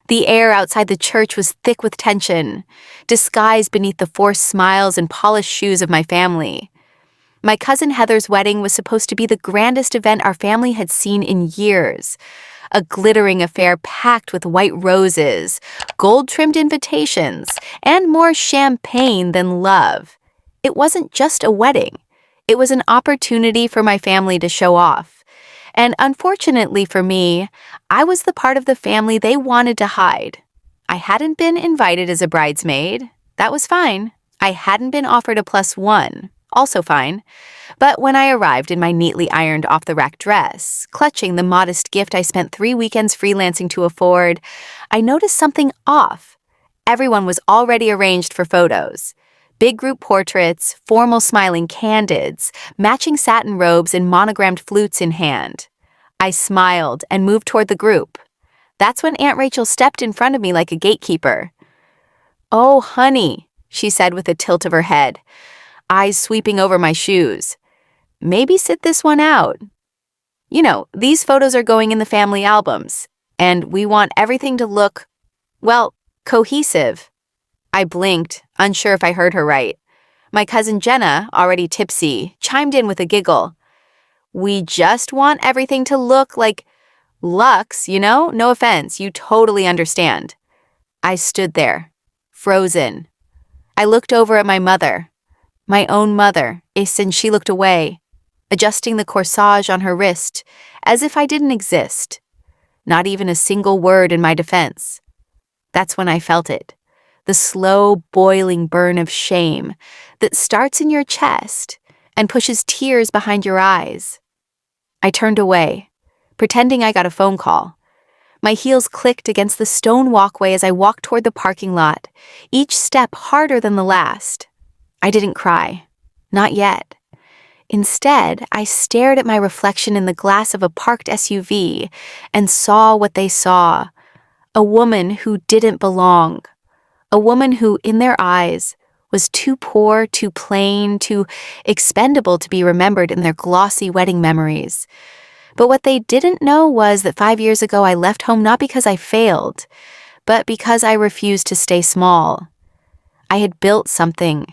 The air outside the church was thick with tension, disguised beneath the forced smiles and polished shoes of my family. My cousin Heather's wedding was supposed to be the grandest event our family had seen in years. A glittering affair packed with white roses, gold-trimmed invitations, and more champagne than love. It wasn't just a wedding. It was an opportunity for my family to show off. And unfortunately for me, I was the part of the family they wanted to hide. I hadn't been invited as a bridesmaid. That was fine. I hadn't been offered a +1. Also fine. But when I arrived in my neatly ironed off-the-rack dress, clutching the modest gift I spent 3 weekends freelancing to afford, I noticed something off. Everyone was already arranged for photos. Big group portraits, formal smiling candids, matching satin robes and monogrammed flutes in hand. I smiled and moved toward the group. That's when Aunt Rachel stepped in front of me like a gatekeeper. "Oh, honey," she said with a tilt of her head, eyes sweeping over my shoes. "Maybe sit this one out. You know, these photos are going in the family albums, and we want everything to look, well, cohesive." I blinked, unsure if I heard her right. My cousin Jenna, already tipsy, chimed in with a giggle. "We just want everything to look like Lux, you know? No offense, you totally understand." I stood there, frozen. I looked over at my mother, my own mother, and she looked away, adjusting the corsage on her wrist, as if I didn't exist. Not even a single word in my defense. That's when I felt it. The slow, boiling burn of shame that starts in your chest and pushes tears behind your eyes. I turned away, pretending I got a phone call. My heels clicked against the stone walkway as I walked toward the parking lot, each step harder than the last. I didn't cry. Not yet. Instead, I stared at my reflection in the glass of a parked SUV and saw what they saw. A woman who didn't belong. A woman who, in their eyes, was too poor, too plain, too expendable to be remembered in their glossy wedding memories. But what they didn't know was that 5 years ago I left home not because I failed, but because I refused to stay small. I had built something,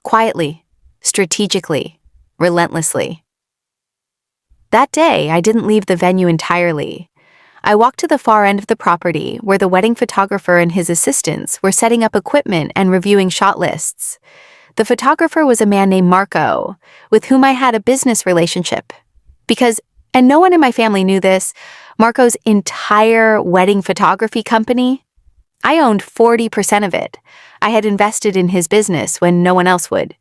quietly, strategically, relentlessly. That day, I didn't leave the venue entirely. I walked to the far end of the property where the wedding photographer and his assistants were setting up equipment and reviewing shot lists. The photographer was a man named Marco, with whom I had a business relationship. Because, and no one in my family knew this, Marco's entire wedding photography company, I owned 40% of it. I had invested in his business when no one else would.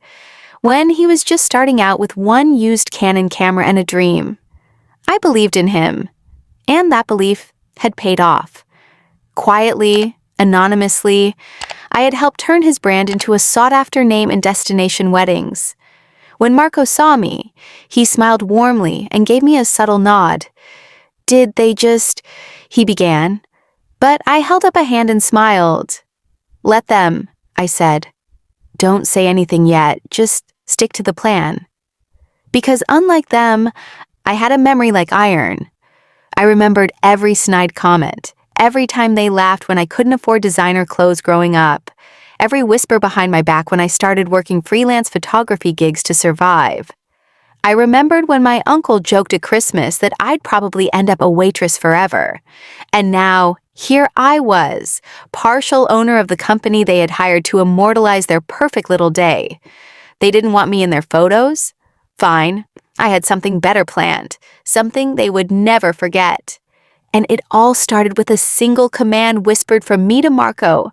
When he was just starting out with one used Canon camera and a dream. I believed in him. And that belief had paid off. Quietly, anonymously, I had helped turn his brand into a sought-after name in destination weddings. When Marco saw me, he smiled warmly and gave me a subtle nod. "Did they just—" he began. But I held up a hand and smiled. "Let them," I said. "Don't say anything yet, just stick to the plan." Because unlike them, I had a memory like iron. I remembered every snide comment, every time they laughed when I couldn't afford designer clothes growing up, every whisper behind my back when I started working freelance photography gigs to survive. I remembered when my uncle joked at Christmas that I'd probably end up a waitress forever. And now, here I was, partial owner of the company they had hired to immortalize their perfect little day. They didn't want me in their photos? Fine. I had something better planned, something they would never forget. And it all started with a single command whispered from me to Marco.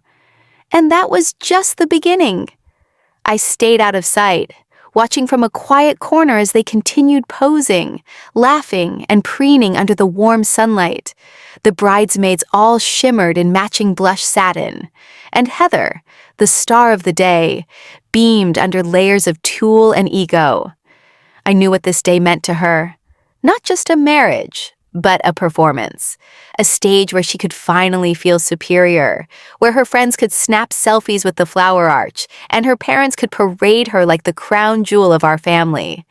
And that was just the beginning. I stayed out of sight, watching from a quiet corner as they continued posing, laughing, and preening under the warm sunlight. The bridesmaids all shimmered in matching blush satin. And Heather, the star of the day, beamed under layers of tulle and ego. I knew what this day meant to her. Not just a marriage, but a performance. A stage where she could finally feel superior, where her friends could snap selfies with the flower arch, and her parents could parade her like the crown jewel of our family.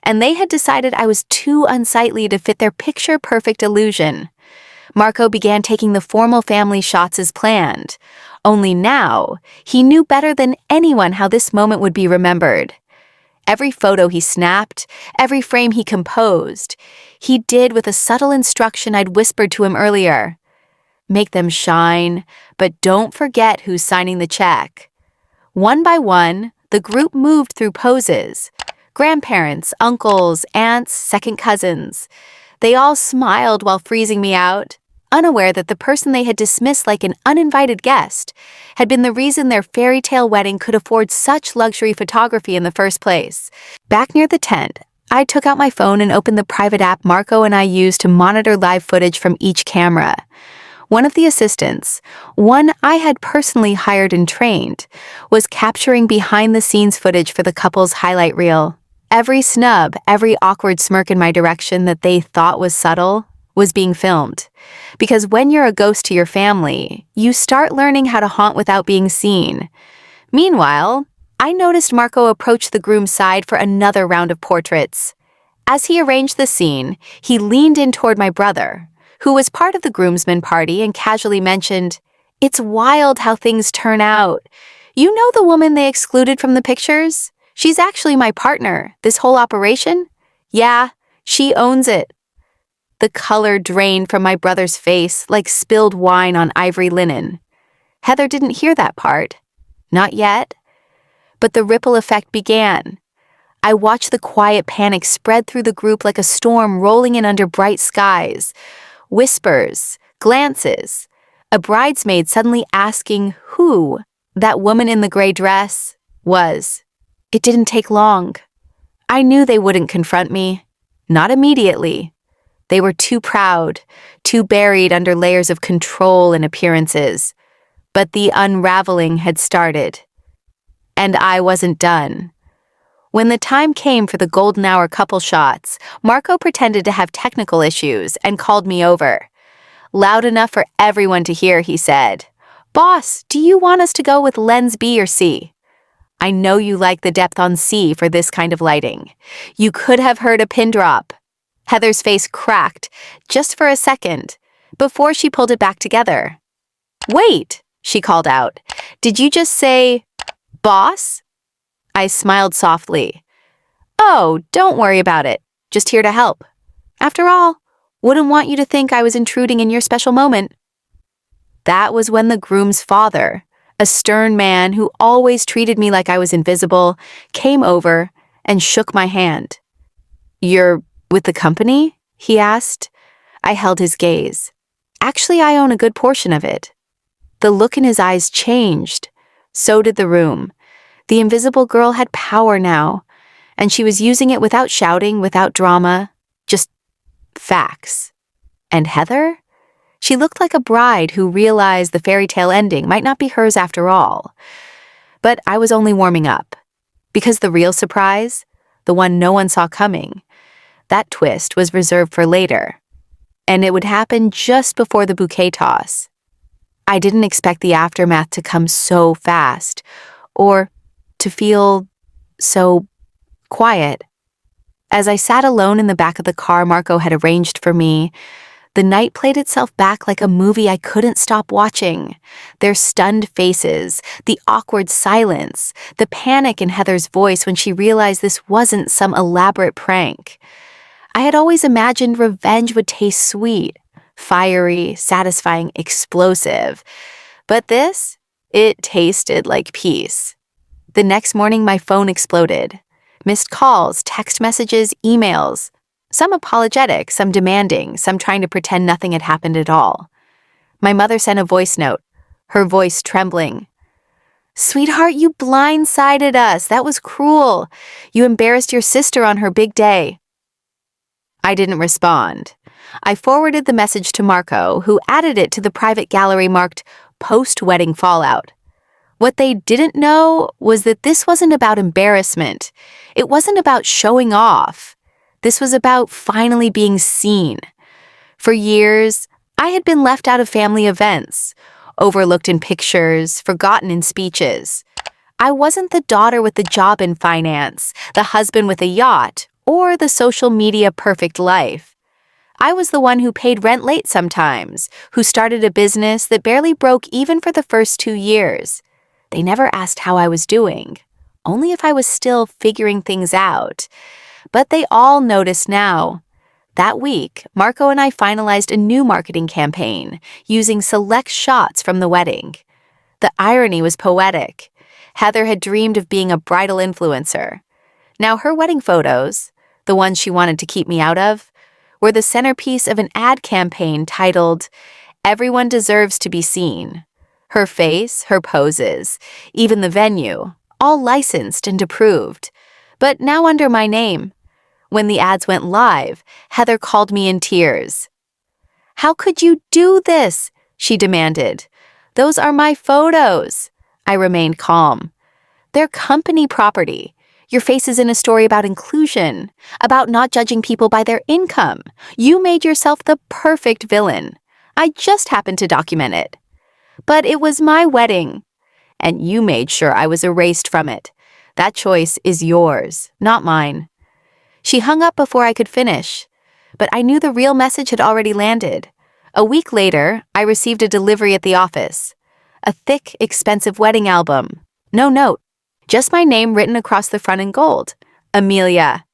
And they had decided I was too unsightly to fit their picture-perfect illusion. Marco began taking the formal family shots as planned. Only now, he knew better than anyone how this moment would be remembered. Every photo he snapped, every frame he composed, he did with a subtle instruction I'd whispered to him earlier. Make them shine, but don't forget who's signing the check. One by one, the group moved through poses. Grandparents, uncles, aunts, second cousins. They all smiled while freezing me out, unaware that the person they had dismissed like an uninvited guest had been the reason their fairy tale wedding could afford such luxury photography in the first place. Back near the tent, I took out my phone and opened the private app Marco and I used to monitor live footage from each camera. One of the assistants, one I had personally hired and trained, was capturing behind-the-scenes footage for the couple's highlight reel. Every snub, every awkward smirk in my direction that they thought was subtle, was being filmed. Because when you're a ghost to your family, you start learning how to haunt without being seen. Meanwhile, I noticed Marco approach the groom's side for another round of portraits. As he arranged the scene, he leaned in toward my brother, who was part of the groomsmen party, and casually mentioned, "It's wild how things turn out. You know the woman they excluded from the pictures? She's actually my partner, this whole operation? Yeah, she owns it." The color drained from my brother's face like spilled wine on ivory linen. Heather didn't hear that part. Not yet. But the ripple effect began. I watched the quiet panic spread through the group like a storm rolling in under bright skies. Whispers, glances, a bridesmaid suddenly asking who that woman in the gray dress was. It didn't take long. I knew they wouldn't confront me. Not immediately. They were too proud, too buried under layers of control and appearances. But the unraveling had started. And I wasn't done. When the time came for the golden hour couple shots, Marco pretended to have technical issues and called me over. Loud enough for everyone to hear, he said, "Boss, do you want us to go with lens B or C? I know you like the depth on C for this kind of lighting. You could have heard a pin drop." Heather's face cracked, just for a second, before she pulled it back together. "Wait," she called out. "Did you just say, boss?" I smiled softly. "Oh, don't worry about it. Just here to help. After all, wouldn't want you to think I was intruding in your special moment." That was when the groom's father, a stern man who always treated me like I was invisible, came over and shook my hand. "You're with the company?" he asked. I held his gaze. "Actually, I own a good portion of it." The look in his eyes changed. So did the room. The invisible girl had power now, and she was using it without shouting, without drama, just facts. And Heather? She looked like a bride who realized the fairy tale ending might not be hers after all. But I was only warming up. Because the real surprise, the one no one saw coming, that twist was reserved for later. And it would happen just before the bouquet toss. I didn't expect the aftermath to come so fast, or to feel so quiet. As I sat alone in the back of the car Marco had arranged for me, the night played itself back like a movie I couldn't stop watching. Their stunned faces, the awkward silence, the panic in Heather's voice when she realized this wasn't some elaborate prank. I had always imagined revenge would taste sweet, fiery, satisfying, explosive. But this, it tasted like peace. The next morning, my phone exploded. Missed calls, text messages, emails. Some apologetic, some demanding, some trying to pretend nothing had happened at all. My mother sent a voice note, her voice trembling. "Sweetheart, you blindsided us. That was cruel. You embarrassed your sister on her big day." I didn't respond. I forwarded the message to Marco, who added it to the private gallery marked post-wedding fallout. What they didn't know was that this wasn't about embarrassment. It wasn't about showing off. This was about finally being seen. For years, I had been left out of family events, overlooked in pictures, forgotten in speeches. I wasn't the daughter with the job in finance, the husband with a yacht, or the social media perfect life. I was the one who paid rent late sometimes, who started a business that barely broke even for the first 2 years. They never asked how I was doing, only if I was still figuring things out. But they all noticed now. That week, Marco and I finalized a new marketing campaign using select shots from the wedding. The irony was poetic. Heather had dreamed of being a bridal influencer. Now her wedding photos, the ones she wanted to keep me out of, were the centerpiece of an ad campaign titled, "Everyone Deserves to Be Seen." Her face, her poses, even the venue, all licensed and approved, but now under my name. When the ads went live, Heather called me in tears. "How could you do this?" she demanded. "Those are my photos." I remained calm. "They're company property. Your face is in a story about inclusion, about not judging people by their income. You made yourself the perfect villain. I just happened to document it. But it was my wedding, and you made sure I was erased from it. That choice is yours, not mine." She hung up before I could finish, but I knew the real message had already landed. A week later, I received a delivery at the office. A thick, expensive wedding album. No note, just my name written across the front in gold. Amelia.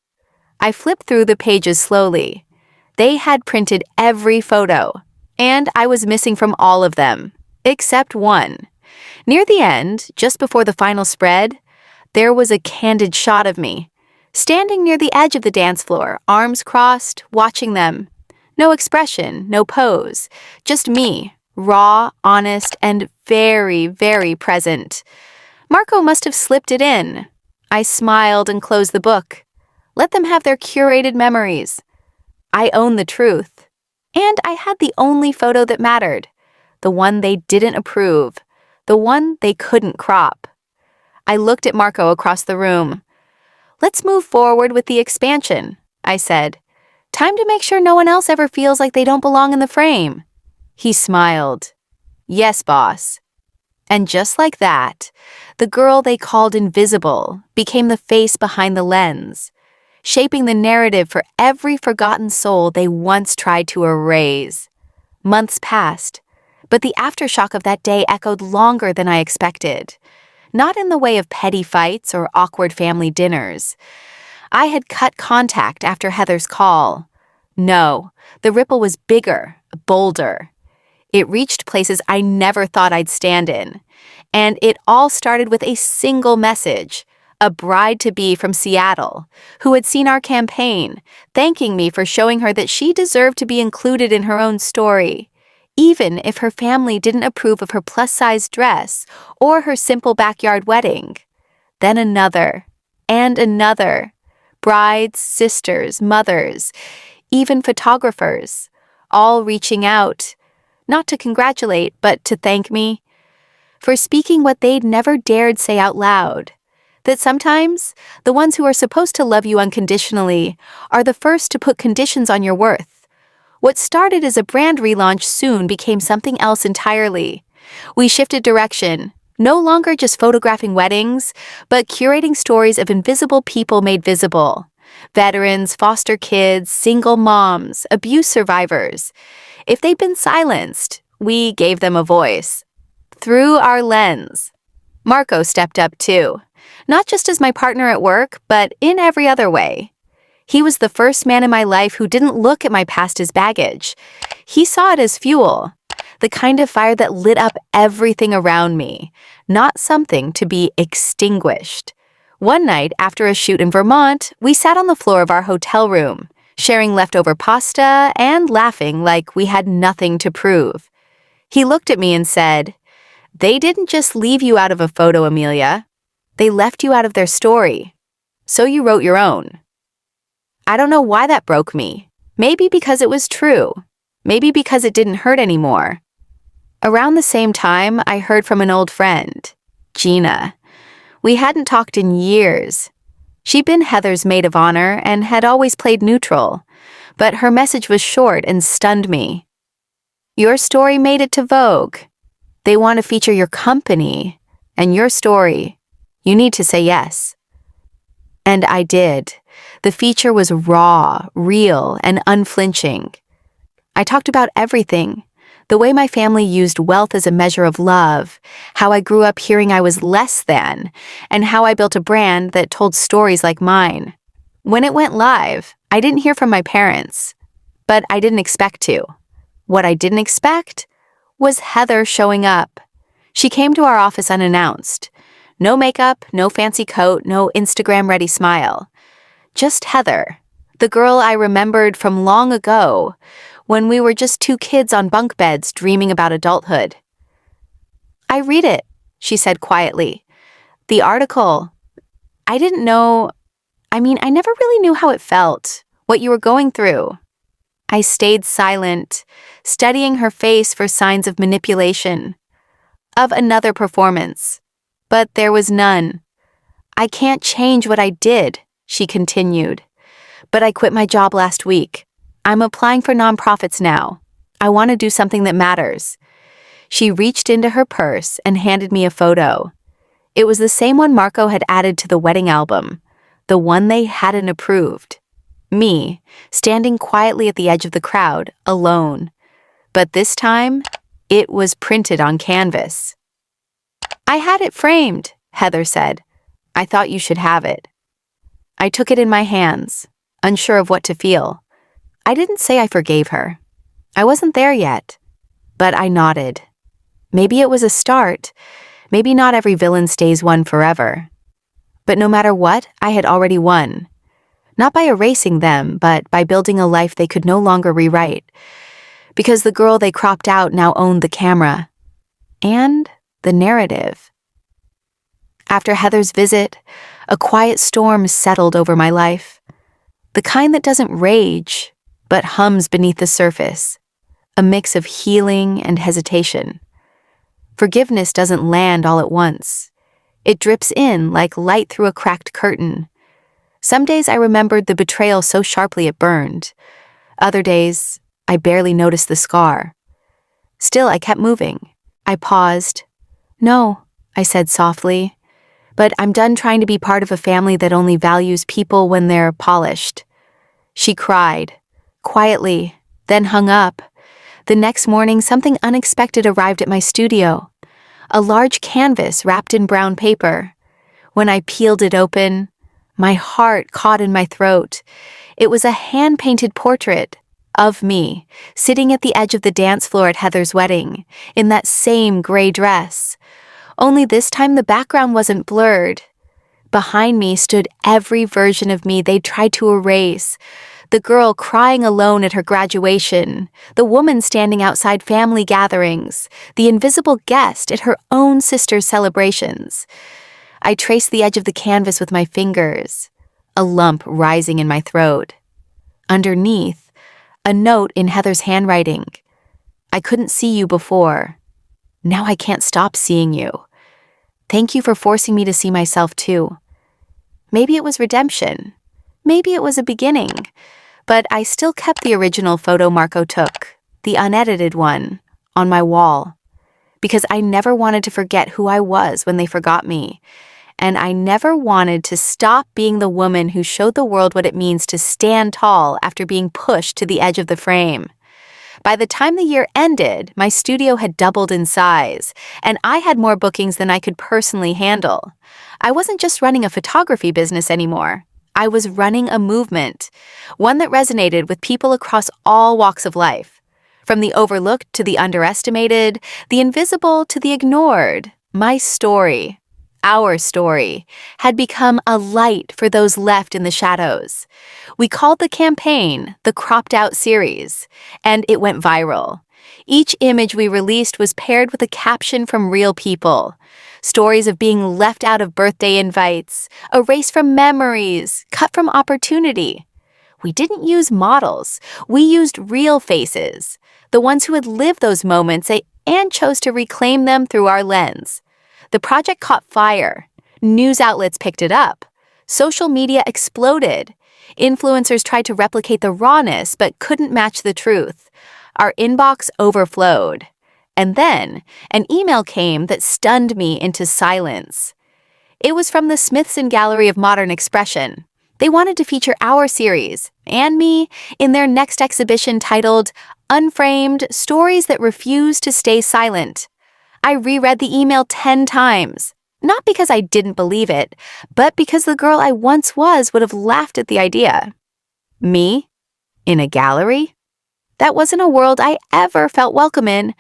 I flipped through the pages slowly. They had printed every photo, and I was missing from all of them, except one. Near the end, just before the final spread, there was a candid shot of me, standing near the edge of the dance floor, arms crossed, watching them. No expression, no pose, just me, raw, honest, and very, very present. Marco must have slipped it in. I smiled and closed the book. Let them have their curated memories. I own the truth. And I had the only photo that mattered, the one they didn't approve, the one they couldn't crop. I looked at Marco across the room. "Let's move forward with the expansion," I said. "Time to make sure no one else ever feels like they don't belong in the frame." He smiled. "Yes, boss." And just like that, the girl they called invisible became the face behind the lens, shaping the narrative for every forgotten soul they once tried to erase. Months passed, but the aftershock of that day echoed longer than I expected. Not in the way of petty fights or awkward family dinners. I had cut contact after Heather's call. No, the ripple was bigger, bolder. It reached places I never thought I'd stand in. And it all started with a single message, a bride-to-be from Seattle, who had seen our campaign, thanking me for showing her that she deserved to be included in her own story, even if her family didn't approve of her plus-size dress or her simple backyard wedding. Then another, and another. Brides, sisters, mothers, even photographers, all reaching out, not to congratulate, but to thank me for speaking what they'd never dared say out loud. That sometimes the ones who are supposed to love you unconditionally are the first to put conditions on your worth. What started as a brand relaunch soon became something else entirely. We shifted direction, no longer just photographing weddings, but curating stories of invisible people made visible. Veterans, foster kids, single moms, abuse survivors. If they'd been silenced, we gave them a voice. Through our lens. Marco stepped up too, not just as my partner at work, but in every other way. He was the first man in my life who didn't look at my past as baggage. He saw it as fuel, the kind of fire that lit up everything around me, not something to be extinguished. One night after a shoot in Vermont, we sat on the floor of our hotel room, sharing leftover pasta and laughing like we had nothing to prove. He looked at me and said, "They didn't just leave you out of a photo, Amelia. They left you out of their story. So you wrote your own." I don't know why that broke me. Maybe because it was true. Maybe because it didn't hurt anymore. Around the same time, I heard from an old friend, Gina. We hadn't talked in years. She'd been Heather's maid of honor and had always played neutral, but her message was short and stunned me. "Your story made it to Vogue. They want to feature your company and your story. You need to say yes." And I did. The feature was raw, real, and unflinching. I talked about everything. The way my family used wealth as a measure of love, how I grew up hearing I was less than, and how I built a brand that told stories like mine. When it went live, I didn't hear from my parents, but I didn't expect to. What I didn't expect was Heather showing up. She came to our office unannounced. No makeup, no fancy coat, no Instagram-ready smile. Just Heather, the girl I remembered from long ago, when we were just two kids on bunk beds dreaming about adulthood. "I read it," she said quietly. "The article. I didn't know, I never really knew how it felt, what you were going through." I stayed silent, studying her face for signs of manipulation, of another performance. But there was none. "I can't change what I did," she continued. "But I quit my job last week. I'm applying for nonprofits now. I want to do something that matters." She reached into her purse and handed me a photo. It was the same one Marco had added to the wedding album, the one they hadn't approved. Me, standing quietly at the edge of the crowd, alone. But this time, it was printed on canvas. "I had it framed," Heather said. "I thought you should have it." I took it in my hands, unsure of what to feel. I didn't say I forgave her. I wasn't there yet. But I nodded. Maybe it was a start. Maybe not every villain stays one forever. But no matter what, I had already won. Not by erasing them, but by building a life they could no longer rewrite. Because the girl they cropped out now owned the camera. And the narrative. After Heather's visit, a quiet storm settled over my life. The kind that doesn't rage, but hums beneath the surface. A mix of healing and hesitation. Forgiveness doesn't land all at once. It drips in like light through a cracked curtain. Some days I remembered the betrayal so sharply it burned. Other days, I barely noticed the scar. Still, I kept moving. I paused. "No," I said softly, "but I'm done trying to be part of a family that only values people when they're polished." She cried, quietly, then hung up. The next morning, something unexpected arrived at my studio. A large canvas wrapped in brown paper. When I peeled it open, my heart caught in my throat. It was a hand-painted portrait of me, sitting at the edge of the dance floor at Heather's wedding, in that same gray dress. Only this time the background wasn't blurred. Behind me stood every version of me they'd tried to erase. The girl crying alone at her graduation, the woman standing outside family gatherings, the invisible guest at her own sister's celebrations. I traced the edge of the canvas with my fingers, a lump rising in my throat. Underneath, a note in Heather's handwriting. "I couldn't see you before. Now I can't stop seeing you. Thank you for forcing me to see myself too." Maybe it was redemption. Maybe it was a beginning. But I still kept the original photo Marco took, the unedited one, on my wall. Because I never wanted to forget who I was when they forgot me. And I never wanted to stop being the woman who showed the world what it means to stand tall after being pushed to the edge of the frame. By the time the year ended, my studio had doubled in size, and I had more bookings than I could personally handle. I wasn't just running a photography business anymore. I was running a movement, one that resonated with people across all walks of life. From the overlooked to the underestimated, the invisible to the ignored, my story, our story, had become a light for those left in the shadows. We called the campaign the Cropped Out Series, and it went viral. Each image we released was paired with a caption from real people. Stories of being left out of birthday invites, erased from memories, cut from opportunity. We didn't use models. We used real faces, the ones who had lived those moments and chose to reclaim them through our lens. The project caught fire. News outlets picked it up. Social media exploded. Influencers tried to replicate the rawness but couldn't match the truth. Our inbox overflowed. And then, an email came that stunned me into silence. It was from the Smithson Gallery of Modern Expression. They wanted to feature our series, and me, in their next exhibition titled unframed, stories that refuse to stay silent. I reread the email 10 times, not because I didn't believe it, but because the girl I once was would have laughed at the idea. Me? In a gallery? That wasn't a world I ever felt welcome in,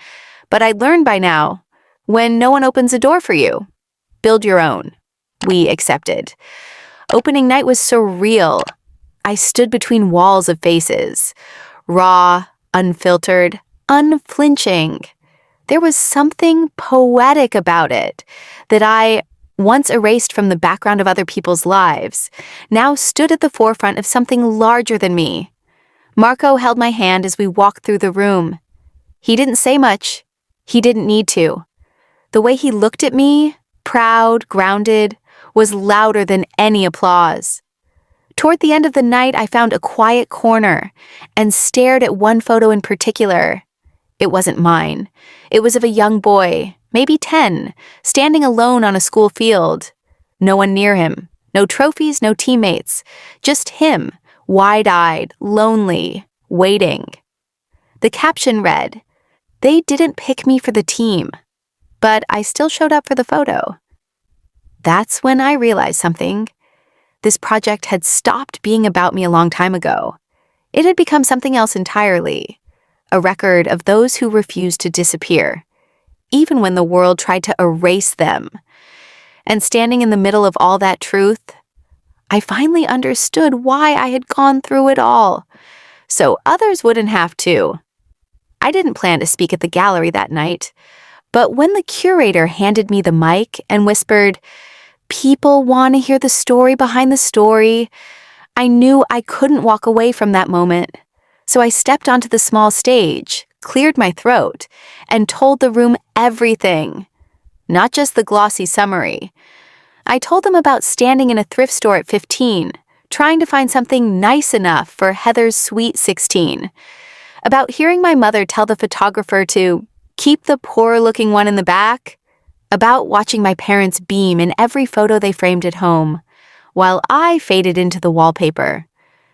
but I'd learned by now, when no one opens a door for you, build your own. We accepted. Opening night was surreal. I stood between walls of faces, raw, unfiltered, unflinching. There was something poetic about it that I, once erased from the background of other people's lives, now stood at the forefront of something larger than me. Marco held my hand as we walked through the room. He didn't say much. He didn't need to. The way he looked at me, proud, grounded, was louder than any applause. Toward the end of the night, I found a quiet corner and stared at one photo in particular. It wasn't mine. It was of a young boy, maybe 10, standing alone on a school field. No one near him. No trophies, no teammates. Just him, wide-eyed, lonely, waiting. The caption read, "They didn't pick me for the team, but I still showed up for the photo." That's when I realized something. This project had stopped being about me a long time ago. It had become something else entirely, a record of those who refused to disappear, even when the world tried to erase them. And standing in the middle of all that truth, I finally understood why I had gone through it all, so others wouldn't have to. I didn't plan to speak at the gallery that night, but when the curator handed me the mic and whispered, "People want to hear the story behind the story," I knew I couldn't walk away from that moment. So I stepped onto the small stage, cleared my throat, and told the room everything. Not just the glossy summary. I told them about standing in a thrift store at 15, trying to find something nice enough for Heather's sweet 16. About hearing my mother tell the photographer to keep the poor-looking one in the back. About watching my parents beam in every photo they framed at home, while I faded into the wallpaper.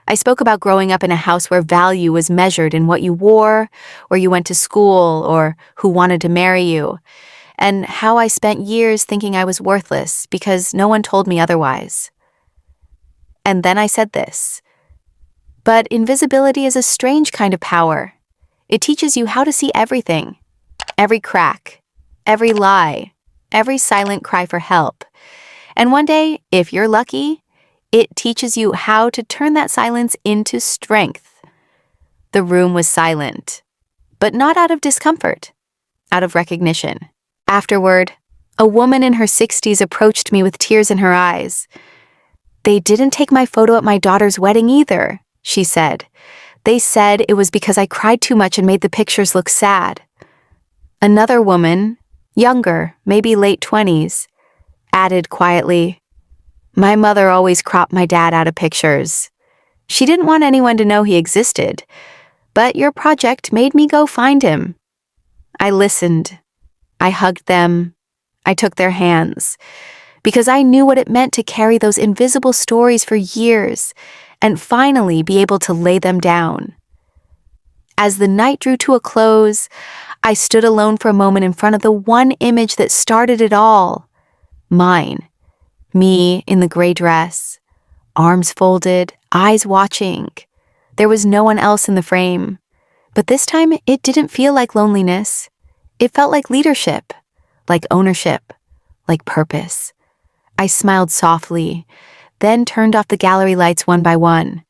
I spoke about growing up in a house where value was measured in what you wore, where you went to school, or who wanted to marry you, and how I spent years thinking I was worthless because no one told me otherwise. And then I said this. But invisibility is a strange kind of power. It teaches you how to see everything, every crack, every lie, every silent cry for help. And one day, if you're lucky, it teaches you how to turn that silence into strength. The room was silent, but not out of discomfort, out of recognition. Afterward, a woman in her 60s approached me with tears in her eyes. "They didn't take my photo at my daughter's wedding either," she said. "They said it was because I cried too much and made the pictures look sad." Another woman, younger, maybe late 20s, added quietly, "My mother always cropped my dad out of pictures. She didn't want anyone to know he existed, but your project made me go find him." I listened. I hugged them. I took their hands, because I knew what it meant to carry those invisible stories for years and finally be able to lay them down. As the night drew to a close, I stood alone for a moment in front of the one image that started it all. Mine. Me in the gray dress, arms folded, eyes watching. There was no one else in the frame. But this time, it didn't feel like loneliness. It felt like leadership, like ownership, like purpose. I smiled softly, then turned off the gallery lights one by one.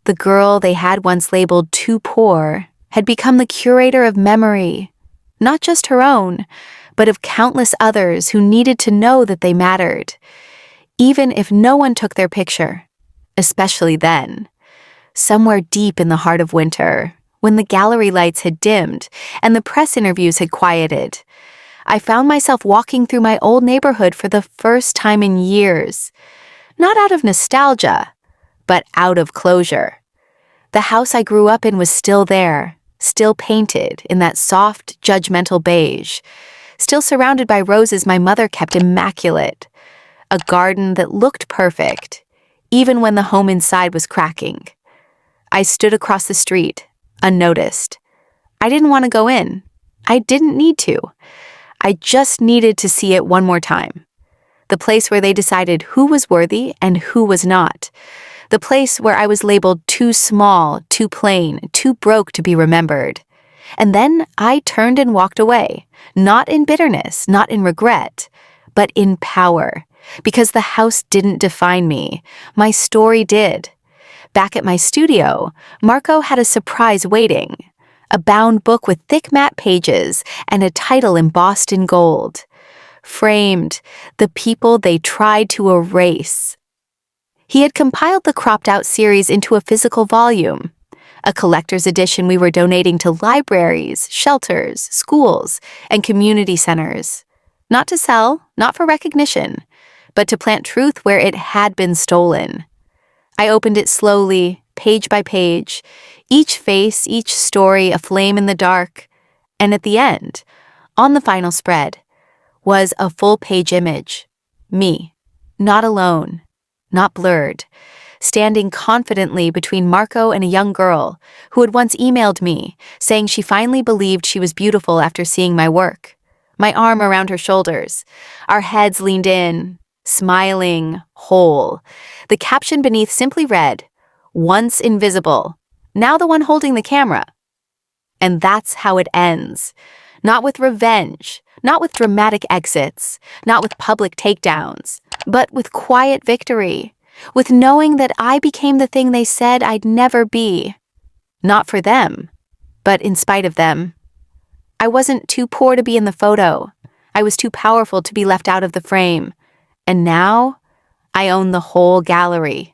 The girl they had once labeled too poor had become the curator of memory, not just her own, but of countless others who needed to know that they mattered, even if no one took their picture, especially then. Somewhere deep in the heart of winter, when the gallery lights had dimmed and the press interviews had quieted, I found myself walking through my old neighborhood for the first time in years, not out of nostalgia, but out of closure. The house I grew up in was still there, still painted in that soft, judgmental beige, still surrounded by roses my mother kept immaculate, a garden that looked perfect, even when the home inside was cracking. I stood across the street, unnoticed, I didn't want to go in. I didn't need to. I just needed to see it one more time. The place where they decided who was worthy and who was not. The place where I was labeled too small, too plain, too broke to be remembered. And then I turned and walked away, not in bitterness, not in regret, but in power, because the house didn't define me. My story did. Back at my studio, Marco had a surprise waiting. A bound book with thick matte pages and a title embossed in gold. Framed, "The People They Tried to Erase." He had compiled the cropped-out series into a physical volume, a collector's edition we were donating to libraries, shelters, schools, and community centers. Not to sell, not for recognition, but to plant truth where it had been stolen. I opened it slowly, page by page, each face, each story a flame in the dark, and at the end, on the final spread, was a full-page image. Me, not alone, not blurred, standing confidently between Marco and a young girl who had once emailed me, saying she finally believed she was beautiful after seeing my work. My arm around her shoulders, our heads leaned in, smiling, whole. The caption beneath simply read, "Once invisible, now the one holding the camera." And that's how it ends. Not with revenge, not with dramatic exits, not with public takedowns, but with quiet victory, with knowing that I became the thing they said I'd never be. Not for them, but in spite of them. I wasn't too poor to be in the photo. I was too powerful to be left out of the frame. And now, I own the whole gallery.